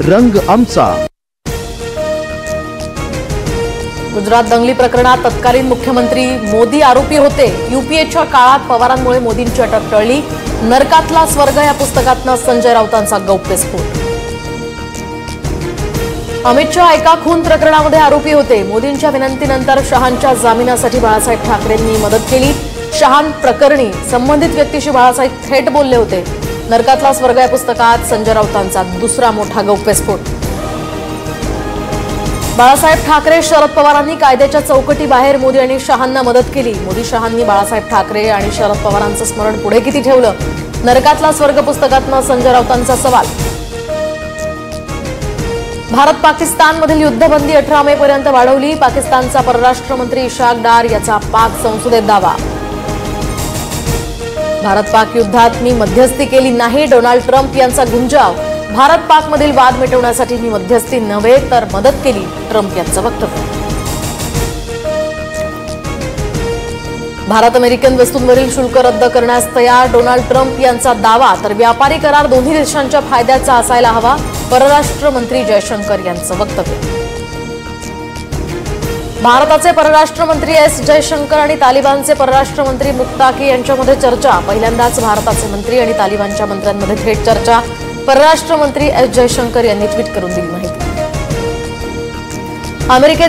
रंग आमचा। गुजरात दंगली प्रकरणात तत्कालीन मुख्यमंत्री मोदी आरोपी होते। यूपीएच्या काळात पवारांमुळे मोदींची अटक टळली। नरकातला स्वर्ग या पुस्तकातनं संजय राऊतांचा गौप्यस्फोट। अमित शहा एका खून प्रकरणामध्ये आरोपी होते। मोदींच्या विनंतीनंतर शहांच्या जामिनासाठी बाळासाहेब ठाकरेंनी मदत केली। शहां प्रकरणी संबंधित व्यक्तीशी बाळासाहेब थेट बोलले होते। नरकातला स्वर्ग या पुस्तकात संजय राऊतांचा दुसरा मोठा गौप्यस्फोट। बाळासाहेब ठाकरे शरद पवारांनी कायद्याच्या चौकटीबाहेर मोदी आणि शहांना मदत केली। मोदी शहांनी बाळासाहेब ठाकरे आणि शरद पवारांचं स्मरण पुढे किती ठेवलं? नरकातला स्वर्ग पुस्तकातनं संजय राऊतांचा सवाल। भारत पाकिस्तानमधील युद्धबंदी 18 मे पर्यंत वाढवली। पाकिस्तानचा परराष्ट्र मंत्री इशाक डार याचा पाक संसदेत दावा। भारत पाक युद्धात मी मध्यस्थी केली नाही, डोनाल्ड ट्रम्प यांचा गुंजाव। भारत पाकमधील वाद मिटवण्यासाठी मी मध्यस्थी नव्हे तर मदत केली, ट्रम्प यांचं वक्तव्य। भारत अमेरिकन वस्तूंवरील शुल्क रद्द करण्यास तयार, डोनाल्ड ट्रम्प यांचा दावा। तर व्यापारी करार दोन्ही देशांच्या फायद्याचा असायला हवा, परराष्ट्र मंत्री जयशंकर यांचं वक्तव्य। भारताचे परराष्ट्र मंत्री एस जयशंकर आणि तालिबानचे परराष्ट्र मंत्री मुत्ताकी यांच्यामध्ये चर्चा। पहिल्यांदाच भारताचे मंत्री आणि तालिबानच्या मंत्र्यांमध्ये थेट चर्चा। परराष्ट्र मंत्री एस जयशंकर यांनी ट्विट करून दिली माहिती। अमेरिकेत